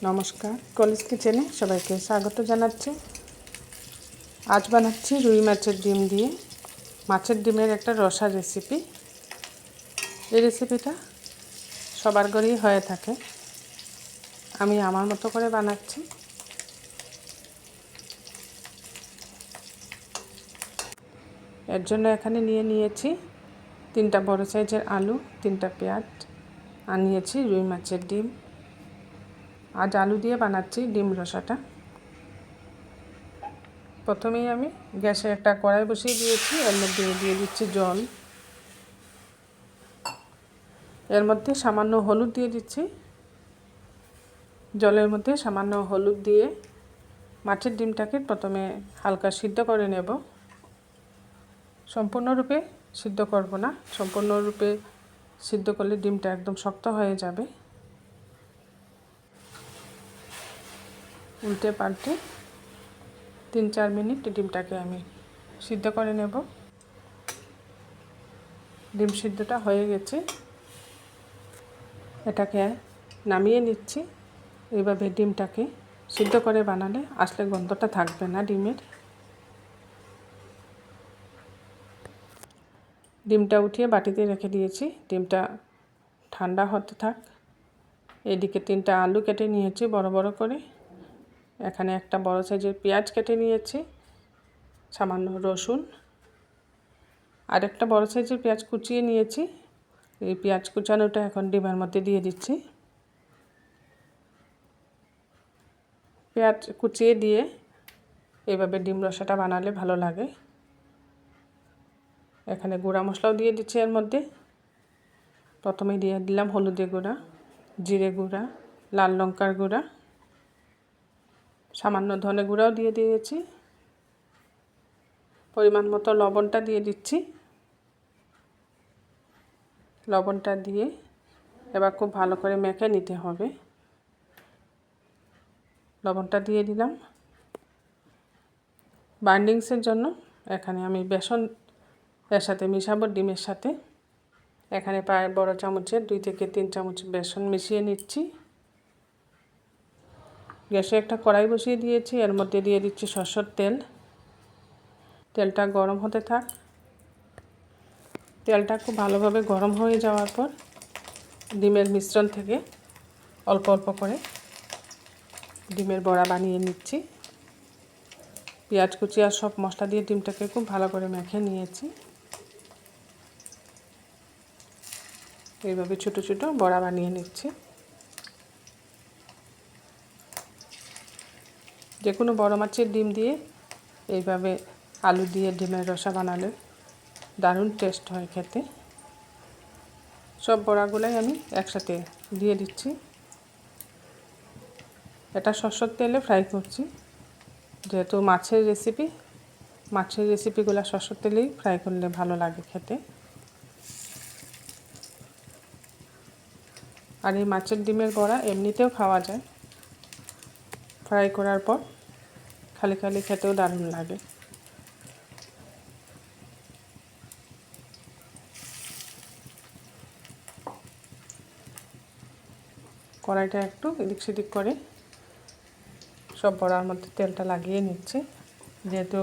নমস্কার, কলিজ কিচেনে সবাইকে স্বাগত জানাচ্ছি। আজ বানাচ্ছি রুই মাছের ডিম দিয়ে মাছের ডিমের একটা রসা রেসিপি। এই রেসিপিটা সবার ঘরেই হয়ে থাকে, আমি আমার মতো করে বানাচ্ছি। এর জন্য এখানে নিয়েছি 3টা বড় সাইজের আলু, 3টা পেঁয়াজ, আর নিয়েছি রুই মাছের ডিম। আজ আলু দিয়ে বানাচ্ছি ডিম রসাটা। প্রথমেই আমি গ্যাসে একটা কড়াই বসিয়ে দিয়েছি, এর মধ্যে দিয়ে দিচ্ছি জল। এর মধ্যে সামান্য হলুদ দিয়ে দিচ্ছি। জলের মধ্যে সামান্য হলুদ দিয়ে মাছের ডিমটাকে প্রথমে হালকা সিদ্ধ করে নেব। সম্পূর্ণরূপে সিদ্ধ করব না, সম্পূর্ণরূপে সিদ্ধ করলে ডিমটা একদম শক্ত হয়ে যাবে। উল্টে পাল্টে 3-4 মিনিট ডিমটাকে আমি সিদ্ধ করে নেব। ডিম সিদ্ধটা হয়ে গেছে, এটাকে নামিয়ে নিচ্ছি। এইভাবে ডিমটাকে সিদ্ধ করে বানালে আসলে গন্ধটা থাকবে না ডিমের। ডিমটা উঠিয়ে বাটিতে রেখে দিয়েছি, ডিমটা ঠান্ডা হতে থাক। এদিকে 3টা আলু কেটে নিয়েছি বড় বড় করে। এখানে একটা বড় সাইজের পেঁয়াজ কেটে নিয়েছি, সামান্য রসুন, আর একটা বড় সাইজের পেঁয়াজ কুচিয়ে নিয়েছি। এই পেঁয়াজ কুচানোটা এখন ডিমের মধ্যে দিয়ে দিচ্ছি। পেঁয়াজ কুচিয়ে দিয়ে এইভাবে ডিম রসাটা বানালে ভালো লাগে। এখানে গুঁড়া মশলাও দিয়ে দিচ্ছি এর মধ্যে। প্রথমে দিয়ে দিলাম হলুদের গুঁড়া, জিরে গুঁড়া, লাল লঙ্কার গুঁড়া, সামান্য ধনে গুঁড়াও দিয়ে দিয়েছি। পরিমাণ মতো লবণটা দিয়ে দিচ্ছি। লবণটা দিয়ে এবার খুব ভালো করে মেখে নিতে হবে। লবণটা দিয়ে দিলাম। বাইন্ডিংসের জন্য এখানে আমি বেসন এর সাথে মিশাবো ডিমের সাথে। এখানে প্রায় বড় চামচের 2 থেকে 3 চামচ বেসন মিশিয়ে নিচ্ছি। গ্যাসে একটা কড়াই বসিয়ে দিয়েছি, এর মধ্যে দিয়ে দিচ্ছি সরষের তেল। তেলটা গরম হতে থাক। তেলটা খুব ভালোভাবে গরম হয়ে যাওয়ার পর ডিমের মিশ্রণ থেকে অল্প অল্প করে ডিমের বড়া বানিয়ে নিচ্ছি। পেঁয়াজ কুচি আর সব মশলা দিয়ে ডিমটাকে খুব ভালো করে মেখে নিয়েছি। এইভাবে ছোটো ছোটো বড়া বানিয়ে নিচ্ছি। যে কোনো বড় মাছের ডিম দিয়ে এইভাবে আলু দিয়ে ডিমের রসা বানালে দারুণ টেস্ট হয় খেতে। সব বড়াগুলাই আমি একসাথে দিয়ে দিচ্ছি। এটা সরষের তেলে ফ্রাই করছি, যেহেতু মাছের রেসিপিগুলো সরষের তেলেই ফ্রাই করলে ভালো লাগে খেতে। আর এই মাছের ডিমের বড়া এমনিতেও খাওয়া যায়, ফ্রাই করার পর খালি খালি খেতেও দারুণ লাগে। কড়াইটা একটু এদিক সেদিক করে সব বড়ার মধ্যে তেলটা লাগিয়ে নিচ্ছে, যেহেতু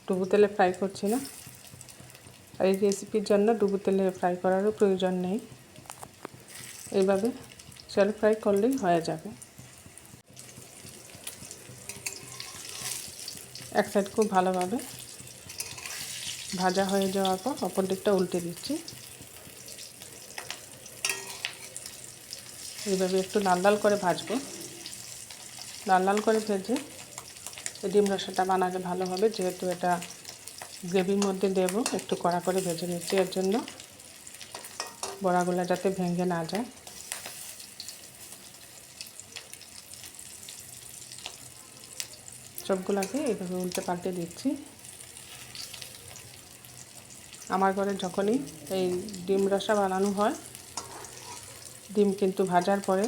ডুবো তেলে ফ্রাই করছি না। আর এই রেসিপির জন্য ডুবো তেলে ফ্রাই করারও প্রয়োজন নেই, এইভাবে শ্যালো ফ্রাই করলেই হয়ে যাবে। এক সাইড খুব ভালোভাবে ভাজা হয়ে যাওয়ার পর অপর দিকটা উল্টে দিচ্ছি। এইভাবে একটু লাল লাল করে ভাজবো। লাল লাল করে ভেজে এই ডিম রসাটা বানালে ভালো হবে, যেহেতু এটা গ্রেভির মধ্যে দেব। একটু কড়া করে ভেজে নিচ্ছি, এর জন্য বড়াগুলো যাতে ভেঙে না যায়। সবগুলোকে এইভাবে উল্টে পাল্টে দিচ্ছি। আমার ঘরে যখনই এই ডিম রসা বানানো হয়, ডিম কিন্তু ভাজার পরে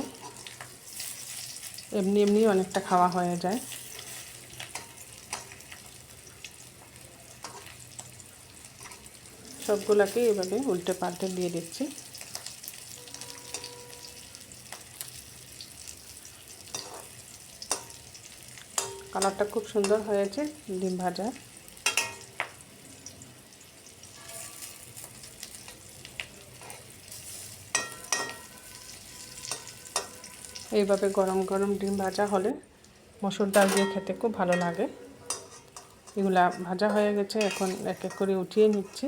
এমনি অনেকটা খাওয়া হয়ে যায়। সবগুলোকে এভাবে উল্টে পাল্টে দিয়ে দিচ্ছি। কালারটা খুব সুন্দর হয়েছে ডিম ভাজা। এইভাবে গরম গরম ডিম ভাজা হলে মসুর ডাল দিয়ে খেতে খুব ভালো লাগে। এগুলা ভাজা হয়ে গেছে, এখন এক এক করে উঠিয়ে নিচ্ছি।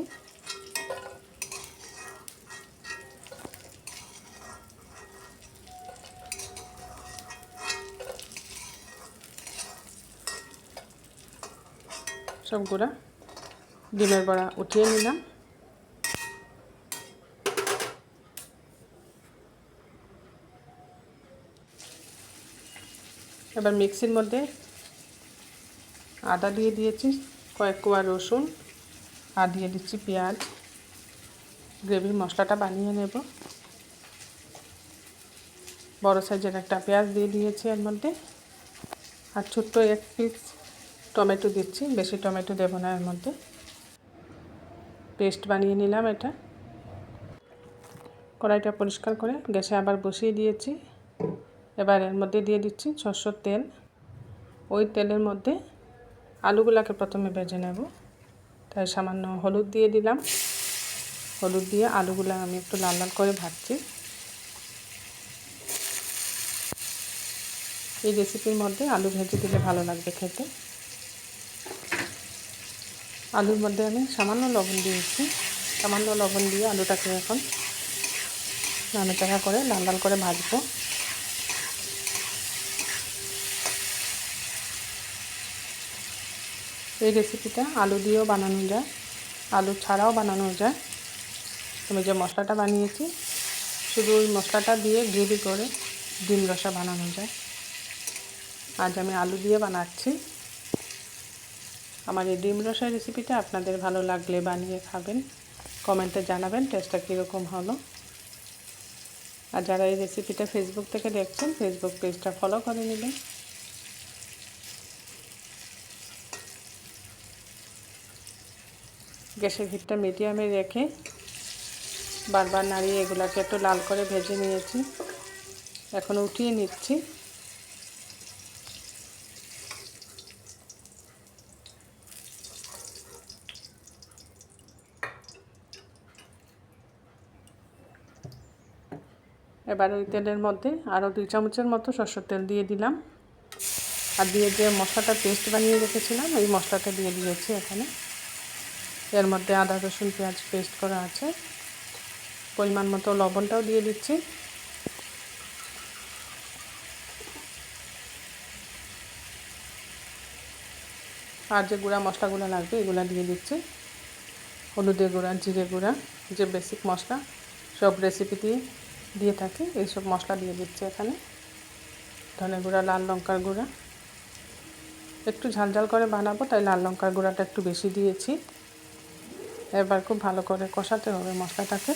সবগুলা ডিমের বড়া উঠিয়ে নিলাম। এবার মিক্সির মধ্যে আদা দিয়ে দিয়েছি, কয়েক কোয়া রসুন, আর দিয়ে দিচ্ছি পেঁয়াজ। গ্রেভির মশলাটা বানিয়ে নেব। বড় সাইজের একটা পেঁয়াজ দিয়ে দিয়েছি এর মধ্যে, আর ছোট্ট এক পিস টমেটো দিচ্ছি, বেশি টমেটো দেব না এর মধ্যে। পেস্ট বানিয়ে নিলাম এটা। কড়াইটা পরিষ্কার করে গ্যাসে আবার বসিয়ে দিয়েছি। এবার এর মধ্যে দিয়ে দিচ্ছি সরষের তেল। ওই তেলের মধ্যে আলুগুলাকে প্রথমে ভেজে নেব, তাই সামান্য হলুদ দিয়ে দিলাম। হলুদ দিয়ে আলুগুলা আমি একটু লাল লাল করে ভাজছি। এই রেসিপির মধ্যে আলু ভেজে দিলে ভালো লাগবে খেতে। আলুর মধ্যে আমি সামান্য লবণ দিয়েছি। সামান্য লবণ দিয়ে আলুটাকে এখন নাড়াচাড়া করে লাল লাল করে ভাজবো। এই রেসিপিটা আলু দিয়েও বানানো যায়, আলু ছাড়াও বানানো যায়। আমি যে মশলাটা বানিয়েছি, শুধু ওই মশলাটা দিয়ে গ্রেভি করে ডিম রসা বানানো যায়। আজ আমি আলু দিয়ে বানাচ্ছি। আমার এই ডিম রসা রেসিপিটা আপনাদের ভালো লাগলে বানিয়ে খাবেন, কমেন্টে জানাবেন টেস্টটা কীরকম হলো। আর যারা এই রেসিপিটা ফেসবুক থেকে দেখছেন, ফেসবুক পেজটা ফলো করে নেবেন। গ্যাসের হিটটা মিডিয়ামে রেখে বারবার নাড়িয়ে এগুলাকে একটু লাল করে ভেজে নিয়েছি। এখন উঠিয়ে নিচ্ছি। এবার ওই তেলের মধ্যে আরও 2 চামচের মতো সরষের তেল দিয়ে দিলাম, আর দিয়ে যে মশলাটা পেস্ট বানিয়ে রেখেছিলাম এই মশলাটা দিয়ে দিয়েছি এখানে। এর মধ্যে আদা রসুন পেঁয়াজ পেস্ট করা আছে। পরিমাণ মতো লবণটাও দিয়ে দিচ্ছি। আর যে গুঁড়া মশলাগুলো লাগবে এগুলো দিয়ে দিচ্ছি। হলুদের গুঁড়া, জিরে গুঁড়া, যে বেসিক মশলা সব রেসিপিতে দিয়ে থাকি, এইসব মশলা দিয়ে দিচ্ছি এখানে। ধনে গুঁড়া, লাল লঙ্কার গুঁড়া, একটু ঝাল ঝাল করে বানাবো তাই লাল লঙ্কার গুঁড়াটা একটু বেশি দিয়েছি। এবার খুব ভালো করে কষাতে হবে মশলাটাকে।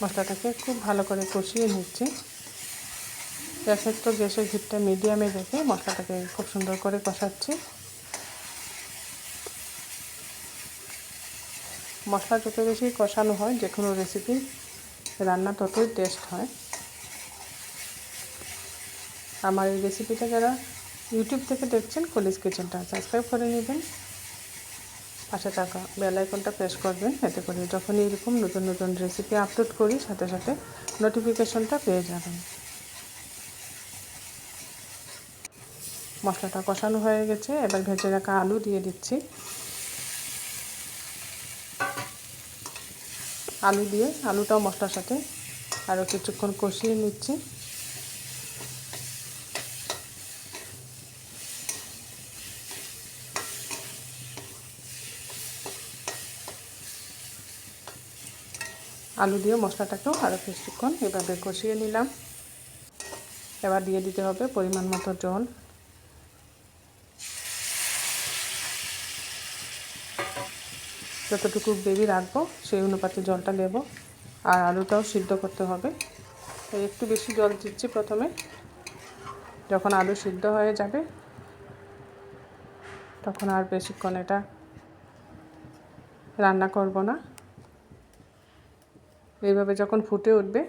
মশলাটাকে খুব ভালো করে কষিয়ে নিচ্ছি। তো গ্যাসের হিটটা মিডিয়ামে রেখে মশলাটাকে খুব সুন্দর করে কষাচ্ছি। মশলা যত বেশি কষানো হয় যে কোনো রেসিপি রান্না ততই টেস্ট হয়। আমার এই রেসিপিটা যারা ইউটিউব থেকে দেখছেন, কলিজ কিচেনটা সাবস্ক্রাইব করে নেবেন, পাশে থাকা বেল আইকনটা প্রেস করবেন, এতে করে যখনই এরকম নতুন নতুন রেসিপি আপলোড করি সাথে সাথে নোটিফিকেশনটা পেয়ে যাবেন। মশলাটা কষানো হয়ে গেছে, এবার ভেজে রাখা আলু দিয়ে দিচ্ছি। আলু দিয়ে আলুটাও মশলার সাথে আরও কিছুক্ষণ কষিয়ে নিচ্ছি। আলু দিয়ে মশলাটাকেও আরও কিছুক্ষণ এভাবে কষিয়ে নিলাম। এবার দিয়ে দিতে হবে পরিমাণ মতো জল। যতটুকু গ্রেভি রাখবো সেই অনুপাতে জলটা দেব, আর আলুটাও সিদ্ধ করতে হবে তাই একটু বেশি জল দিচ্ছি প্রথমে। যখন আলু সিদ্ধ হয়ে যাবে তখন আর বেশিক্ষণ এটা রান্না করব না। এইভাবে যখন ফুটে উঠবে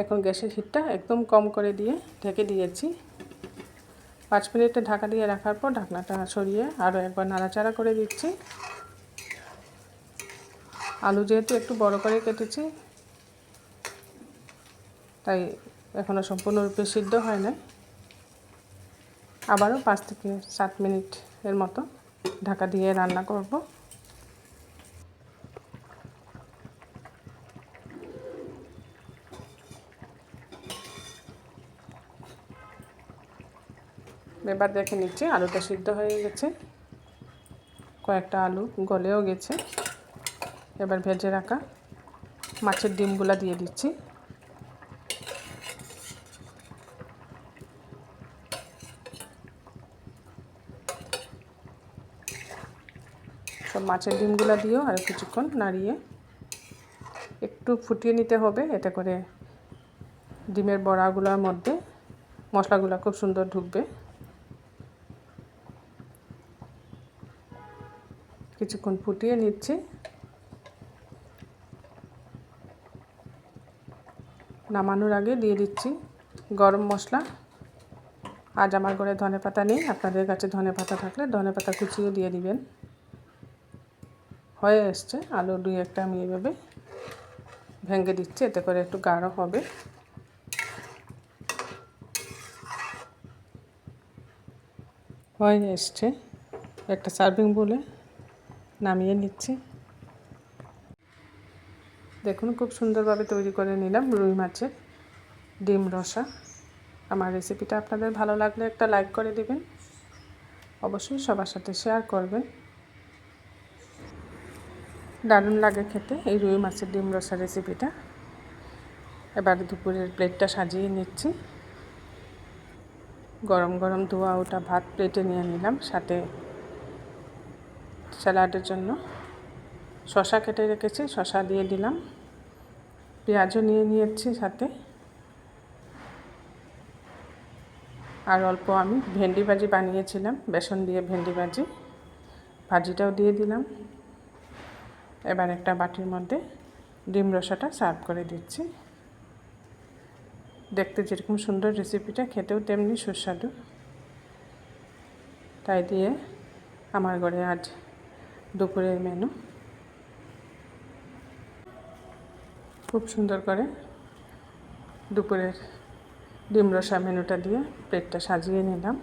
এখন গ্যাসের হিটটা একদম কম করে দিয়ে ঢেকে দিয়েছি। 5 মিনিটে ঢাকা দিয়ে রাখার পর ঢাকনাটা সরিয়ে আরও একবার নাড়াচাড়া করে দিচ্ছি। আলু যেহেতু একটু বড় করে কেটেছি, তাই এখনও সম্পূর্ণরূপে সিদ্ধ হয় না। আবারও 5 থেকে 7 মিনিট এর মতো ঢাকা দিয়ে রান্না করব। এবার দেখে নিচ্ছি আলুটা সিদ্ধ হয়ে গেছে, কয়েকটা আলু গলেও গেছে। এবার ভেজে রাখা মাছের ডিমগুলো দিয়ে দিচ্ছি। সব মাছের ডিমগুলো দিয়েও আর কিছুক্ষণ নাড়িয়ে একটু ফুটিয়ে নিতে হবে, এতে করে ডিমের বড়াগুলোর মধ্যে মশলাগুলো খুব সুন্দর ঢুকবে। কিছুক্ষণ ফুটিয়ে নিচ্ছি। নামানোর আগে দিয়ে দিচ্ছি গরম মশলা। আজ আমার ঘরে ধনেপাতা নেই, আপনাদের কাছে ধনেপাতা থাকলে ধনেপাতা কুচিও দিয়ে দিবেন। হয়ে এসছে, আলু 2-1টা আমি এইভাবে ভেঙে দিচ্ছি, এতে করে একটু গাঢ় হবে। হয়ে এসছে, একটা সার্ভিং বলে নামিয়ে নিচ্ছি। দেখুন খুব সুন্দরভাবে তৈরি করে নিলাম রুই মাছের ডিম রসা। আমার রেসিপিটা আপনাদের ভালো লাগলে একটা লাইক করে দিবেন, অবশ্যই সবার সাথে শেয়ার করবেন। দারুণ লাগে খেতে এই রুই মাছের ডিম রসা রেসিপিটা। এবার দুপুরের প্লেটটা সাজিয়ে নিচ্ছি। গরম গরম ধোয়া ওটা ভাত প্লেটে নিয়ে নিলাম, সাথে স্যালাডের জন্য শসা কেটে রেখেছি, শসা দিয়ে দিলাম। পেঁয়াজও নিয়ে নিয়েছি সাথে। আর অল্প আমি ভেন্ডি ভাজি বানিয়েছিলাম, বেসন দিয়ে ভেন্ডি ভাজি, ভাজিটাও দিয়ে দিলাম। এবার একটা বাটির মধ্যে ডিম রসাটা সার্ভ করে দিচ্ছি। দেখতে যেরকম সুন্দর রেসিপিটা, খেতেও তেমনি সুস্বাদু। তাই দিয়ে আমার ঘরে আজ দুপুরের মেনু। খুব সুন্দর করে দুপুরের ডিম রসা মেনুটা দিয়ে প্লেটটা সাজিয়ে নিলাম।